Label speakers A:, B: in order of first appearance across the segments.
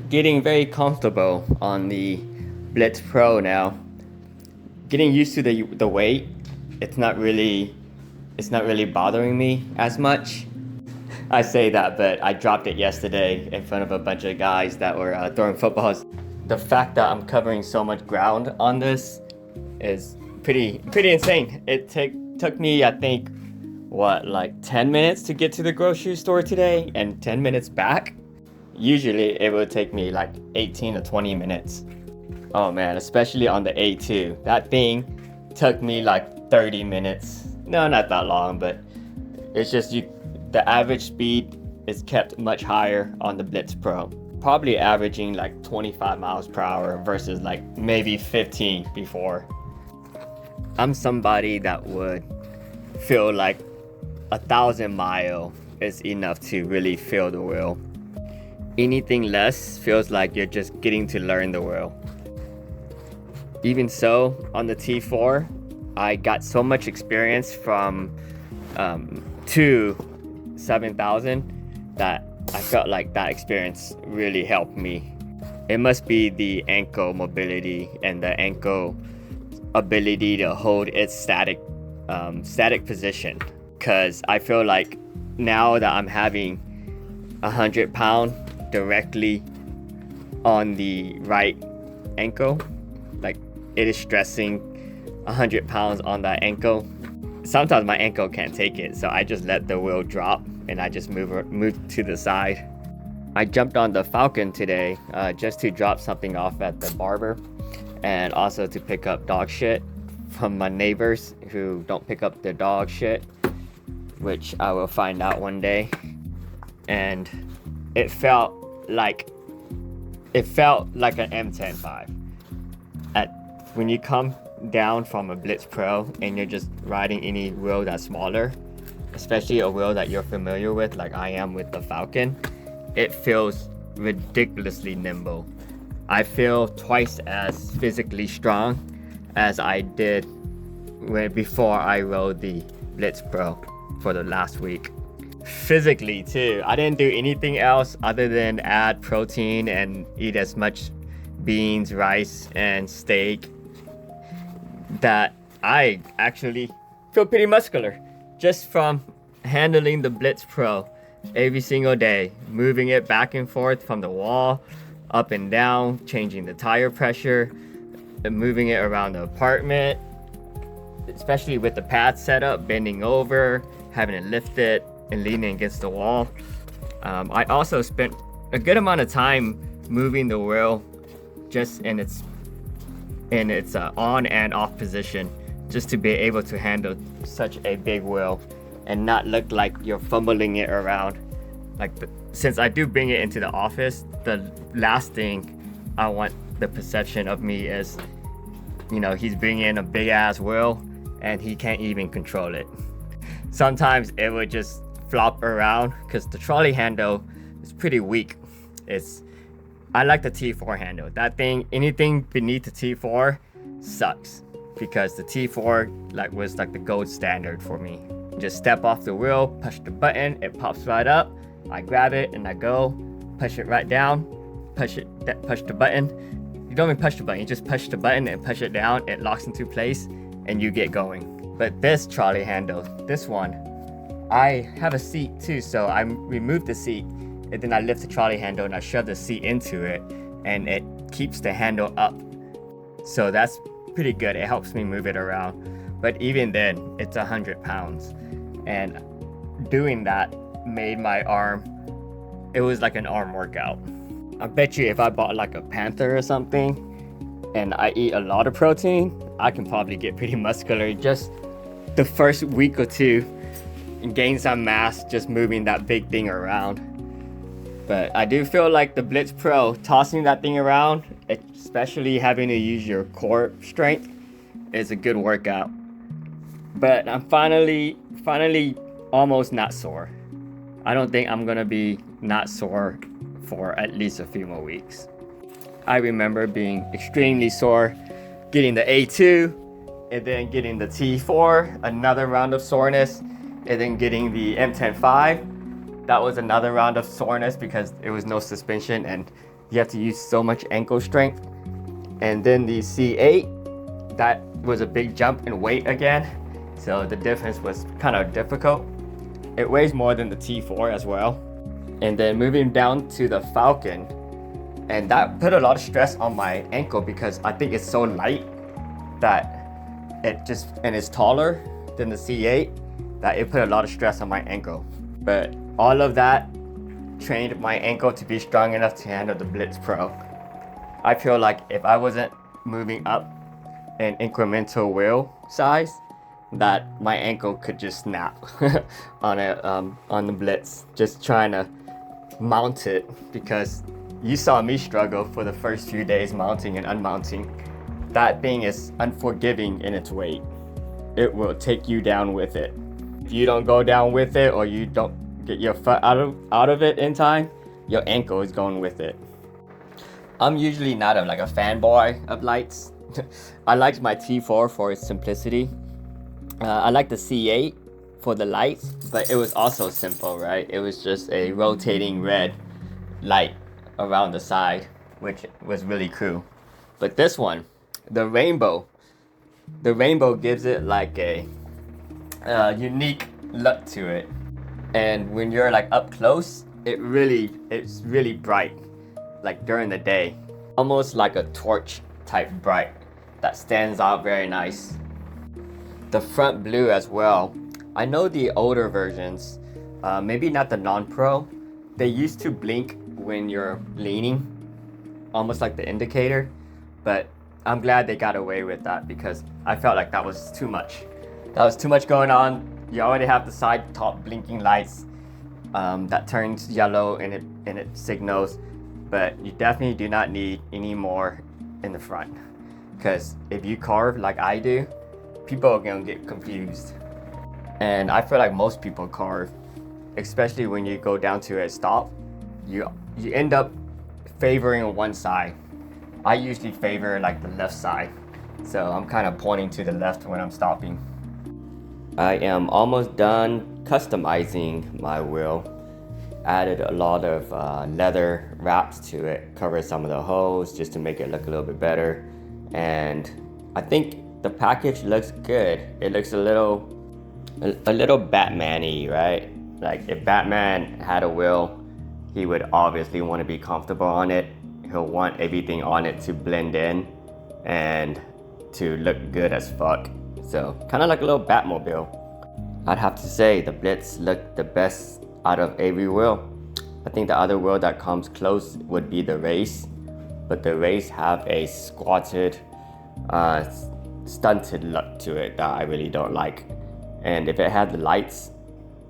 A: getting very comfortable on the Blitz Pro now. Getting used to the weight, it's not really bothering me as much. I say that, but I dropped it yesterday in front of a bunch of guys that were throwing footballs. The fact that I'm covering so much ground on this is pretty insane. It took me, I think, like 10 minutes to get to the grocery store today and 10 minutes back. Usually it would take me like 18 to 20 minutes. Oh man, especially on the A2. That thing took me like 30 minutes. No, not that long, but it's just the average speed is kept much higher on the Blitz Pro. Probably averaging like 25 miles per hour versus like maybe 15 before. I'm somebody that would feel like 1,000 miles is enough to really feel the wheel. Anything less feels like you're just getting to learn the wheel. Even so, on the T4, I got so much experience from 7,000 that I felt like that experience really helped me. It must be the ankle mobility and the ankle ability to hold its static position. Because I feel like now that I'm having 100 pound directly on the right ankle, like it is stressing 100 pounds on that ankle. Sometimes my ankle can't take it, so I just let the wheel drop and I just move to the side. I jumped on the Falcon today just to drop something off at the barber and also to pick up dog shit from my neighbors who don't pick up their dog shit, which I will find out one day. And it felt like an M105. When you come down from a Blitz Pro and you're just riding any wheel that's smaller, especially a wheel that you're familiar with like I am with the Falcon, it feels ridiculously nimble. I feel twice as physically strong as I did before I rode the Blitz Pro for the last week. Physically too, I didn't do anything else other than add protein and eat as much beans, rice, and steak that I actually feel pretty muscular just from handling the Blitz Pro every single day, moving it back and forth from the wall, up and down, changing the tire pressure, and moving it around the apartment, especially with the pad setup, bending over, having to lift it and leaning against the wall. I also spent a good amount of time moving the wheel just in its on and off position, just to be able to handle such a big wheel and not look like you're fumbling it around. Since I do bring it into the office, the last thing I want the perception of me is, he's bringing in a big ass wheel and he can't even control it. Sometimes it would just flop around because the trolley handle is pretty weak. I like the T4 handle. That thing, anything beneath the T4 sucks, because the T4 was the gold standard for me. Just step off the wheel, push the button, it pops right up. I grab it and I go, push it right down, push the button. You don't even push the button, you just push the button and push it down. It locks into place and you get going. But this trolley handle, this one, I have a seat too, so I remove the seat and then I lift the trolley handle and I shove the seat into it and it keeps the handle up. So that's pretty good. It helps me move it around. But even then, it's 100 pounds. And doing that made my arm, it was like an arm workout. I bet you if I bought like a Panther or something and I eat a lot of protein, I can probably get pretty muscular just the first week or two and gain some mass just moving that big thing around. But I do feel like the Blitz Pro, tossing that thing around, especially having to use your core strength, is a good workout. But I'm finally almost not sore. I don't think I'm gonna be not sore for at least a few more weeks. I remember being extremely sore, getting the A2, and then getting the T4, another round of soreness, and then getting the M105. That was another round of soreness because there was no suspension and you have to use so much ankle strength. And then the C8, that was a big jump in weight again, so the difference was kind of difficult. It weighs more than the T4 as well. And then moving down to the Falcon, and that put a lot of stress on my ankle because I think it's so light that and it's taller than the C8, that it put a lot of stress on my ankle. But all of that trained my ankle to be strong enough to handle the Blitz Pro. I feel like if I wasn't moving up in incremental wheel size, that my ankle could just snap on the Blitz, just trying to mount it, because you saw me struggle for the first few days mounting and unmounting. That thing is unforgiving in its weight. It will take you down with it. If you don't go down with it, or you don't get your foot out of it in time, your ankle is going with it. I'm usually not a fanboy of lights. I liked my T4 for its simplicity. I like the C8 for the lights, but it was also simple, right? It was just a rotating red light around the side, which was really cool. But this one, the rainbow gives it like a unique look to it. And when you're up close, it's really bright, during the day, almost like a torch type bright that stands out very nice. The front blue as well. I know the older versions, maybe not the non-pro, they used to blink when you're leaning, almost like the indicator, but I'm glad they got away with that because I felt like that was too much. That was too much going on. You already have the side top blinking lights that turns yellow and it signals, but you definitely do not need any more in the front, because if you carve like I do, people are gonna get confused. And I feel like most people carve, especially when you go down to a stop, you end up favoring one side. I usually favor the left side, so I'm kind of pointing to the left when I'm stopping. I am almost done customizing my wheel. Added a lot of leather wraps to it, covered some of the holes just to make it look a little bit better. And I think the package looks good. It looks a little Batman-y, right? If Batman had a wheel, he would obviously want to be comfortable on it. He'll want everything on it to blend in and to look good as fuck. So kind of like a little Batmobile. I'd have to say the Blitz looked the best out of every wheel. I think the other wheel that comes close would be the Race, but the Race have a squatted, stunted look to it that I really don't like. And if it had the lights,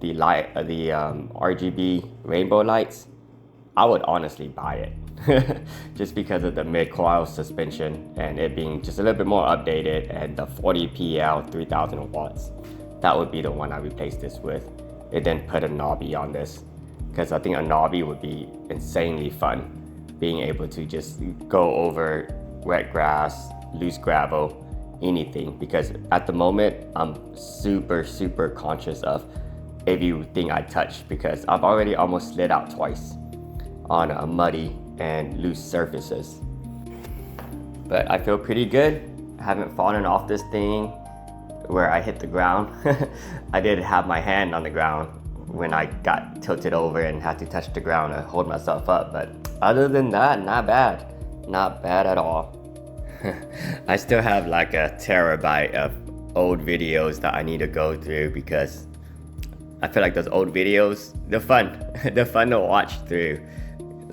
A: the RGB rainbow lights, I would honestly buy it. Just because of the mid-coil suspension and it being just a little bit more updated, and the 40 PL 3000 watts. That would be the one I replaced this with. It then put a knobby on this, because I think a knobby would be insanely fun, being able to just go over wet grass, loose gravel, anything, because at the moment I'm super conscious of everything I touch, because I've already almost slid out twice on a muddy and loose surfaces. But I feel pretty good. I haven't fallen off this thing where I hit the ground. I did have my hand on the ground when I got tilted over and had to touch the ground to hold myself up, but other than that, not bad at all. I still have a terabyte of old videos that I need to go through, because I feel like those old videos, they're fun to watch through.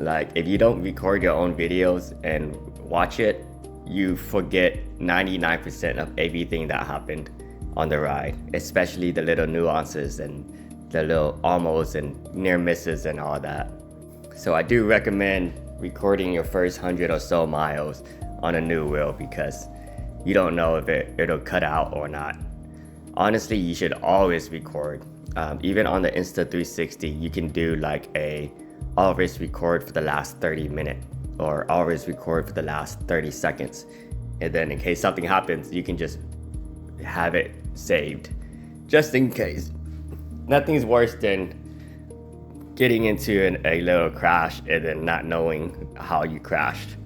A: If you don't record your own videos and watch it, you forget 99% of everything that happened on the ride, especially the little nuances and the little almost and near misses and all that. So I do recommend recording your first 100 or so miles on a new wheel, because you don't know if it'll cut out or not. Honestly, you should always record. Even on the Insta360, you can do always record for the last 30 minutes or always record for the last 30 seconds. And then in case something happens, you can just have it saved, just in case. Nothing's worse than getting into a little crash and then not knowing how you crashed.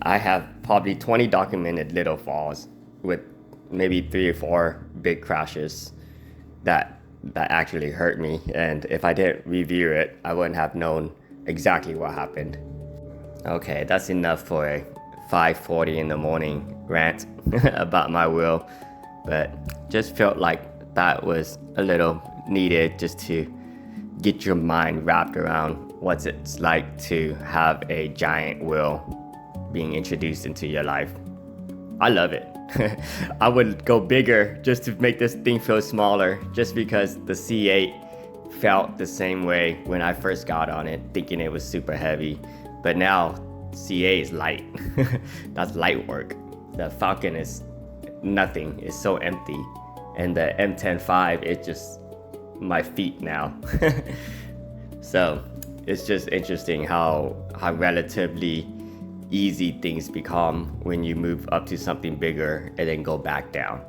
A: I have probably 20 documented little falls with maybe 3 or 4 big crashes that actually hurt me, and if I didn't review it, I wouldn't have known exactly what happened. Okay, that's enough for a 5:40 in the morning rant about my wheel, but just felt like that was a little needed just to get your mind wrapped around what it's like to have a giant wheel being introduced into your life. I love it. I would go bigger just to make this thing feel smaller, just because the C8 felt the same way when I first got on it, thinking it was super heavy. But now C8 is light. That's light work. The Falcon is nothing. It's so empty. And the M10.5, it's just my feet now. So it's just interesting how relatively easy things become when you move up to something bigger and then go back down.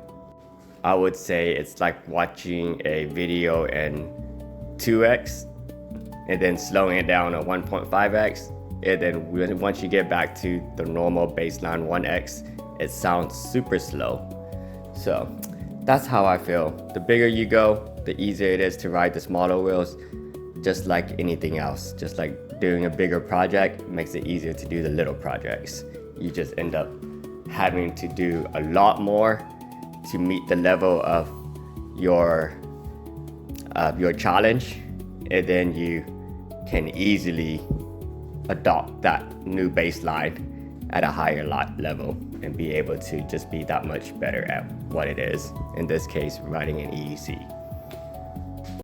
A: I would say it's like watching a video in 2x and then slowing it down at 1.5x, and then once you get back to the normal baseline 1x, it sounds super slow. So that's how I feel. The bigger you go, the easier it is to ride the smaller wheels, just like anything else. Just like doing a bigger project makes it easier to do the little projects. You just end up having to do a lot more to meet the level of your challenge, and then you can easily adopt that new baseline at a higher level and be able to just be that much better at what it is, in this case riding an EEC.